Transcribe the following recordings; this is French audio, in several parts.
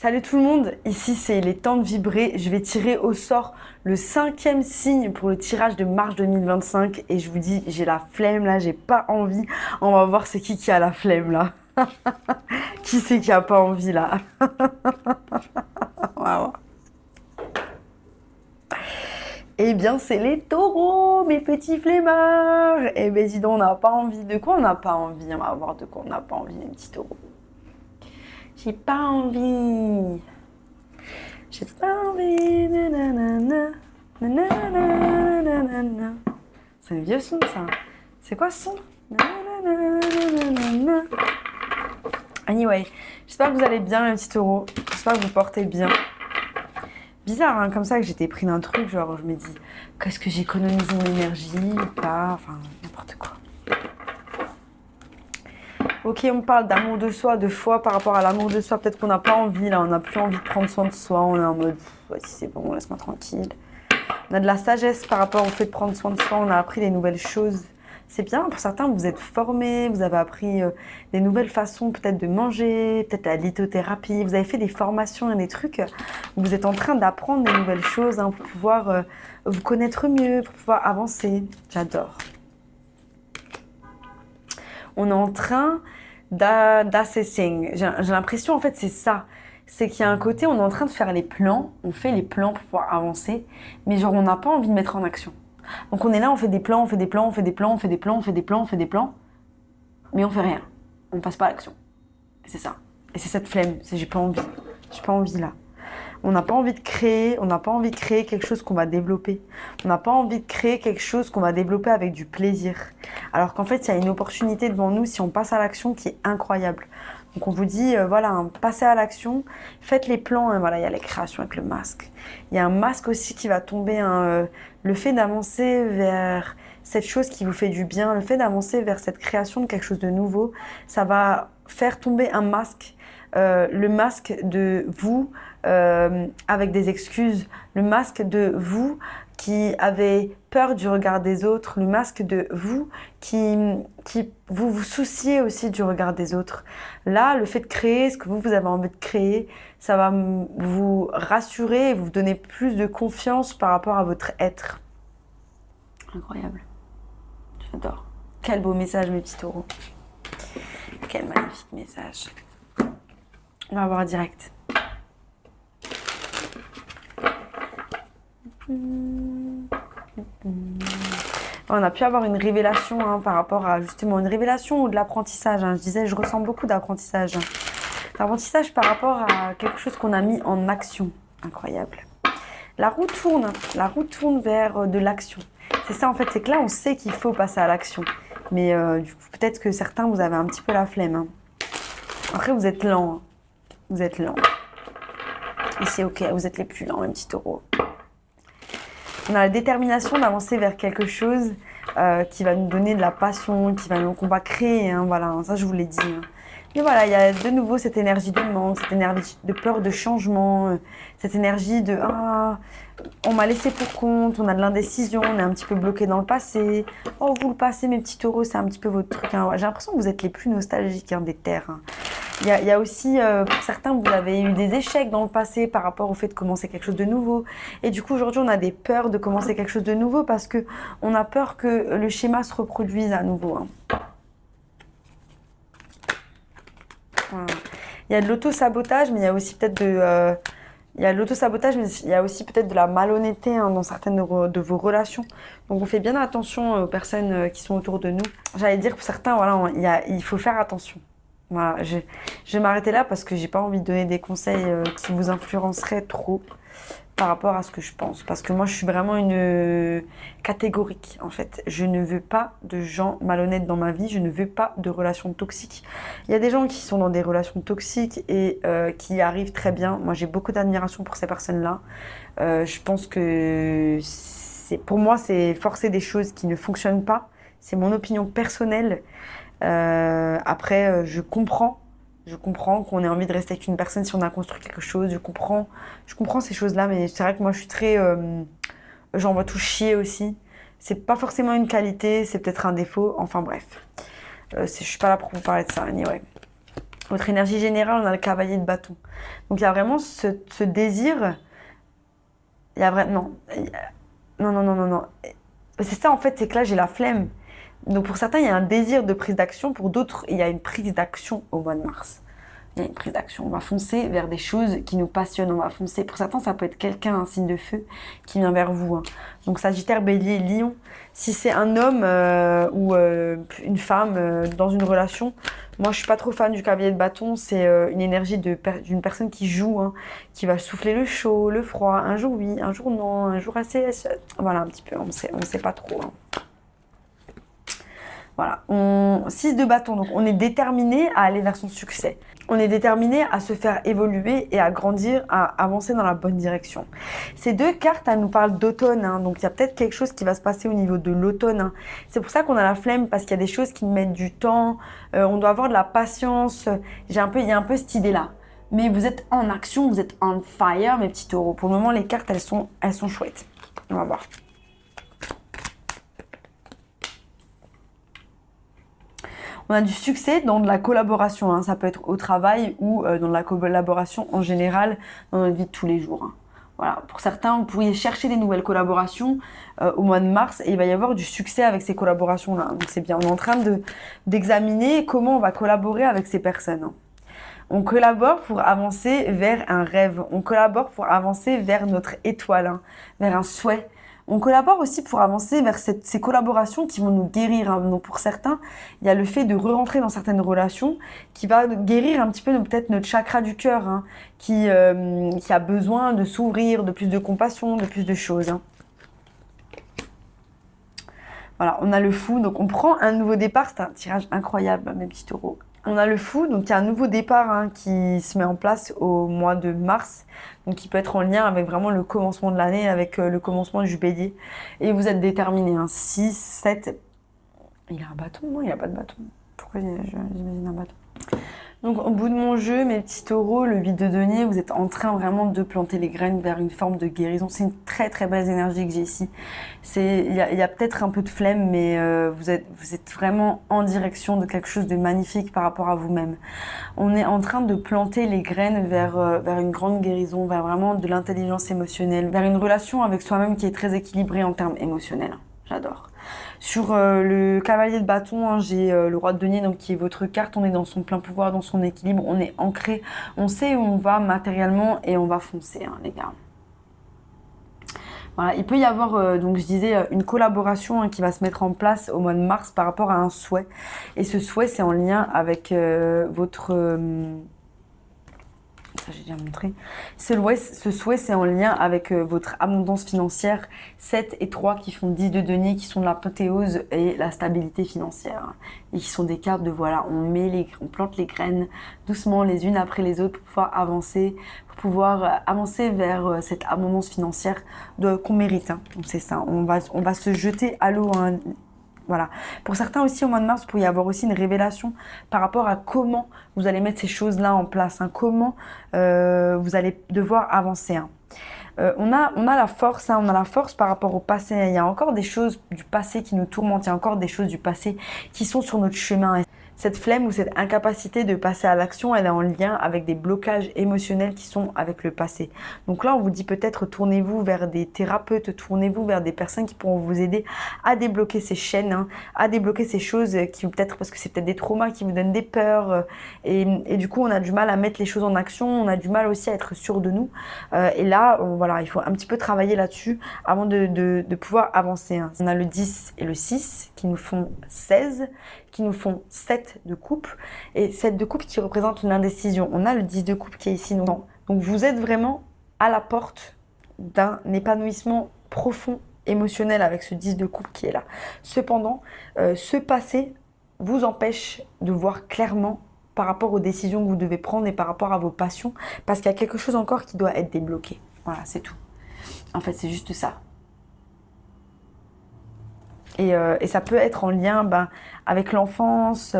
Salut tout le monde, ici c'est les temps de vibrer. Je vais tirer au sort le 5e signe pour le tirage de mars 2025 et je vous dis, j'ai la flemme là, j'ai pas envie. On va voir c'est qui a la flemme là. Qui c'est qui a pas envie là? On va voir. Eh bien c'est les taureaux, mes petits flemmards. Eh ben dis donc, on n'a pas envie. De quoi on n'a pas envie? On va voir de quoi on n'a pas envie, mes petits taureaux. J'ai pas envie. J'ai pas envie. Nanana, nanana, nanana. C'est un vieux son, ça. C'est quoi ce son? Nanana. Anyway, j'espère que vous allez bien, les petits taureaux. J'espère que vous portez bien. Bizarre, hein, comme ça, que j'étais pris d'un truc, genre, je me dis, qu'est-ce que j'économise mon énergie ou pas? Enfin, n'importe quoi. Ok, on parle d'amour de soi, de foi par rapport à l'amour de soi. Peut-être qu'on n'a pas envie, là, on n'a plus envie de prendre soin de soi. On est en mode, vas-y, c'est bon, laisse-moi tranquille. On a de la sagesse par rapport au fait de prendre soin de soi. On a appris des nouvelles choses. C'est bien, pour certains, vous êtes formés, vous avez appris des nouvelles façons peut-être de manger, peut-être la lithothérapie. Vous avez fait des formations et des trucs. Vous êtes en train d'apprendre des nouvelles choses hein, pour pouvoir vous connaître mieux, pour pouvoir avancer. J'adore. On est en train d'assessing. J'ai l'impression, en fait, c'est ça. C'est qu'il y a un côté, on est en train de faire les plans. On fait les plans pour pouvoir avancer. Mais genre, on n'a pas envie de mettre en action. Donc, on est là, on fait des plans, on fait des plans, on fait des plans, on fait des plans, on fait des plans, on fait des plans. Mais on fait rien. On passe pas à l'action. Et c'est ça. Et c'est cette flemme. C'est j'ai pas envie. J'ai pas envie, là. On n'a pas envie de créer, on n'a pas envie de créer quelque chose qu'on va développer. On n'a pas envie de créer quelque chose qu'on va développer avec du plaisir. Alors qu'en fait, il y a une opportunité devant nous si on passe à l'action qui est incroyable. Donc on vous dit, voilà, hein, passez à l'action, faites les plans. Hein, voilà, il y a les créations avec le masque. Il y a un masque aussi qui va tomber. Hein, le fait d'avancer vers cette chose qui vous fait du bien, le fait d'avancer vers cette création de quelque chose de nouveau, ça va faire tomber un masque. Le masque de vous avec des excuses, le masque de vous qui avez peur du regard des autres, le masque de vous qui vous souciez aussi du regard des autres. Là, le fait de créer ce que vous avez envie de créer, ça va vous rassurer et vous donner plus de confiance par rapport à votre être. Incroyable. J'adore. Quel beau message, mes petits taureaux. Quel magnifique message. On va voir direct. On a pu avoir une révélation hein, par rapport à justement une révélation ou de l'apprentissage. Hein. Je disais, je ressens beaucoup d'apprentissage. L'apprentissage par rapport à quelque chose qu'on a mis en action. Incroyable. La roue tourne vers de l'action. C'est ça en fait, c'est que là on sait qu'il faut passer à l'action. Mais du coup, peut-être que certains vous avez un petit peu la flemme. Hein. Après, vous êtes lents. Hein. Vous êtes lents. Et c'est ok, vous êtes les plus lents, mes petits taureaux. On a la détermination d'avancer vers quelque chose qui va nous donner de la passion, qu'on va créer. Hein, voilà, ça je vous l'ai dit. Hein. Mais voilà, il y a de nouveau cette énergie de manque, cette énergie de peur de changement, cette énergie de ah, on m'a laissé pour compte, on a de l'indécision, on est un petit peu bloqué dans le passé. Oh, vous le passé, mes petits taureaux, c'est un petit peu votre truc. Hein. J'ai l'impression que vous êtes les plus nostalgiques hein, des terres. Hein. Il y a aussi, pour certains, vous avez eu des échecs dans le passé par rapport au fait de commencer quelque chose de nouveau. Et du coup, aujourd'hui, on a des peurs de commencer quelque chose de nouveau parce qu'on a peur que le schéma se reproduise à nouveau. Hein. Voilà. Il y a de l'auto-sabotage, mais il y a aussi peut-être il y a de l'auto-sabotage, mais il y a aussi peut-être de la malhonnêteté hein, dans certaines de vos relations. Donc, on fait bien attention aux personnes qui sont autour de nous. J'allais dire pour certains, voilà, il faut faire attention. Voilà, je vais m'arrêter là parce que j'ai pas envie de donner des conseils qui vous influenceraient trop par rapport à ce que je pense. Parce que moi, je suis vraiment une catégorique, en fait. Je ne veux pas de gens malhonnêtes dans ma vie. Je ne veux pas de relations toxiques. Il y a des gens qui sont dans des relations toxiques et qui y arrivent très bien. Moi, j'ai beaucoup d'admiration pour ces personnes-là. Je pense que pour moi, c'est forcer des choses qui ne fonctionnent pas. C'est mon opinion personnelle. Après, je comprends qu'on ait envie de rester avec une personne si on a construit quelque chose. Je comprends ces choses-là, mais c'est vrai que moi, je suis très... j'envoie tout chier aussi. C'est pas forcément une qualité, c'est peut-être un défaut. Enfin bref, je suis pas là pour vous parler de ça, anyway. Votre énergie générale, on a le cavalier de bâton. Donc il y a vraiment ce désir. Il y a vraiment. Non, non, non, non, non. C'est ça en fait, c'est que là j'ai la flemme. Donc pour certains, il y a un désir de prise d'action. Pour d'autres, il y a une prise d'action au mois de mars. Il y a une prise d'action. On va foncer vers des choses qui nous passionnent. On va foncer. Pour certains, ça peut être quelqu'un, un signe de feu, qui vient vers vous. Hein. Donc Sagittaire, Bélier, Lion. Si c'est un homme ou une femme dans une relation, moi je suis pas trop fan du cavalier de bâton. C'est une énergie d'une personne qui joue, hein, qui va souffler le chaud, le froid. Un jour oui, un jour non, un jour assez. Voilà un petit peu. On sait pas trop. Hein. Voilà, 6 de bâton, donc on est déterminé à aller vers son succès. On est déterminé à se faire évoluer et à grandir, à avancer dans la bonne direction. Ces deux cartes, elles nous parlent d'automne, hein, donc il y a peut-être quelque chose qui va se passer au niveau de l'automne. Hein. C'est pour ça qu'on a la flemme, parce qu'il y a des choses qui mettent du temps, on doit avoir de la patience. Il y a un peu cette idée-là. Mais vous êtes en action, vous êtes on fire, mes petits taureaux. Pour le moment, les cartes, elles sont chouettes. On va voir. On a du succès dans de la collaboration, hein. Ça peut être au travail ou dans de la collaboration en général dans notre vie de tous les jours. Hein. Voilà. Pour certains, vous pourriez chercher des nouvelles collaborations au mois de mars et il va y avoir du succès avec ces collaborations-là. Donc c'est bien, on est en train d'examiner comment on va collaborer avec ces personnes. Hein. On collabore pour avancer vers un rêve, on collabore pour avancer vers notre étoile, hein, vers un souhait. On collabore aussi pour avancer vers ces collaborations qui vont nous guérir. Hein. Donc pour certains, il y a le fait de re-rentrer dans certaines relations qui va guérir un petit peu peut-être notre chakra du cœur, hein, qui a besoin de s'ouvrir, de plus de compassion, de plus de choses. Hein. Voilà, on a le fou, donc on prend un nouveau départ. C'est un tirage incroyable, mes petits taureaux. On a le fou, donc il y a un nouveau départ hein, qui se met en place au mois de mars, donc qui peut être en lien avec vraiment le commencement de l'année, avec le commencement du bélier. Et vous êtes déterminés, hein, 6, 7... Il a un bâton? Non, il n'a pas de bâton. Pourquoi j'imagine un bâton? Donc au bout de mon jeu, mes petits taureaux, le 8 de denier, vous êtes en train vraiment de planter les graines vers une forme de guérison. C'est une très très belle énergie que j'ai ici. Il y a peut-être un peu de flemme, mais vous êtes vraiment en direction de quelque chose de magnifique par rapport à vous-même. On est en train de planter les graines vers une grande guérison, vers vraiment de l'intelligence émotionnelle, vers une relation avec soi-même qui est très équilibrée en termes émotionnels. J'adore. Sur le cavalier de bâton, hein, j'ai le roi de denier, donc qui est votre carte. On est dans son plein pouvoir, dans son équilibre. On est ancré. On sait où on va matériellement et on va foncer, hein, les gars. Voilà, il peut y avoir, donc je disais, une collaboration hein, qui va se mettre en place au mois de mars par rapport à un souhait. Et ce souhait, c'est en lien avec votre... ça j'ai déjà montré. Ce souhait, c'est en lien avec votre abondance financière. 7 et 3 qui font 10 de denier, qui sont de l'apothéose et la stabilité financière. Et qui sont des cartes de voilà, on plante les graines doucement les unes après les autres pour pouvoir avancer vers cette abondance financière qu'on mérite. Hein. Donc c'est ça, on va se jeter à l'eau. Hein. Voilà. Pour certains aussi, au mois de mars, il pourrait y avoir aussi une révélation par rapport à comment vous allez mettre ces choses-là en place, hein, comment vous allez devoir avancer. Hein. On a la force, hein, on a la force par rapport au passé. Il y a encore des choses du passé qui nous tourmentent, il y a encore des choses du passé qui sont sur notre chemin. Cette flemme ou cette incapacité de passer à l'action, elle est en lien avec des blocages émotionnels qui sont avec le passé. Donc là, on vous dit peut-être tournez-vous vers des thérapeutes, tournez-vous vers des personnes qui pourront vous aider à débloquer ces chaînes, hein, à débloquer ces choses qui peut-être, parce que c'est peut-être des traumas qui vous donnent des peurs. Et du coup, on a du mal à mettre les choses en action, on a du mal aussi à être sûr de nous. Et là, voilà, il faut un petit peu travailler là-dessus avant de pouvoir avancer. Hein. On a le 10 et le 6 qui nous font 16, qui nous font 7 de coupe, et 7 de coupe qui représente l'indécision. On a le 10 de coupe qui est ici. Donc vous êtes vraiment à la porte d'un épanouissement profond émotionnel avec ce 10 de coupe qui est là. Cependant, ce passé vous empêche de voir clairement par rapport aux décisions que vous devez prendre et par rapport à vos passions, parce qu'il y a quelque chose encore qui doit être débloqué. Voilà, c'est tout. En fait, c'est juste ça. Et ça peut être en lien avec l'enfance.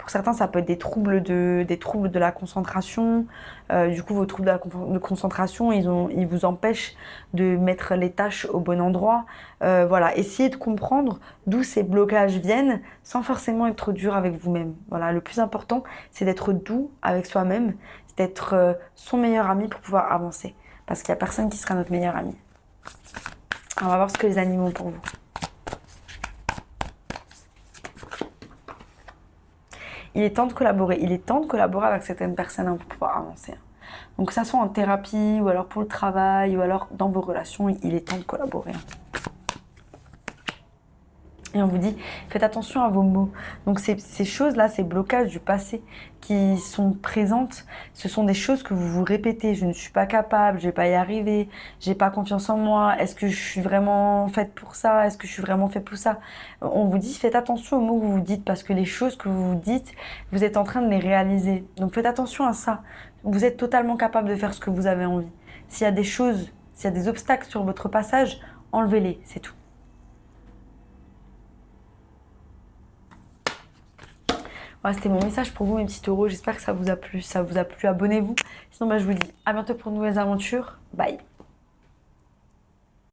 Pour certains, ça peut être des troubles de la concentration. Du coup, vos troubles de concentration, ils vous empêchent de mettre les tâches au bon endroit. Voilà, essayez de comprendre d'où ces blocages viennent sans forcément être dur avec vous-même. Voilà, le plus important, c'est d'être doux avec soi-même, c'est d'être son meilleur ami pour pouvoir avancer. Parce qu'il n'y a personne qui sera notre meilleur ami. On va voir ce que les animaux ont pour vous. Il est temps de collaborer. Il est temps de collaborer avec certaines personnes pour pouvoir avancer. Donc que ça soit en thérapie, ou alors pour le travail, ou alors dans vos relations, il est temps de collaborer. Et on vous dit, faites attention à vos mots. Donc ces choses-là, ces blocages du passé qui sont présentes, ce sont des choses que vous vous répétez. Je ne suis pas capable, je vais pas y arriver, j'ai pas confiance en moi. Est-ce que je suis vraiment faite pour ça? Est-ce que je suis vraiment fait pour ça? On vous dit, faites attention aux mots que vous vous dites parce que les choses que vous vous dites, vous êtes en train de les réaliser. Donc faites attention à ça. Vous êtes totalement capable de faire ce que vous avez envie. S'il y a des choses, s'il y a des obstacles sur votre passage, enlevez-les, c'est tout. Voilà, c'était mon message pour vous, mes petits taureaux. J'espère que ça vous a plu. Ça vous a plu, abonnez-vous. Sinon, je vous dis à bientôt pour de nouvelles aventures. Bye.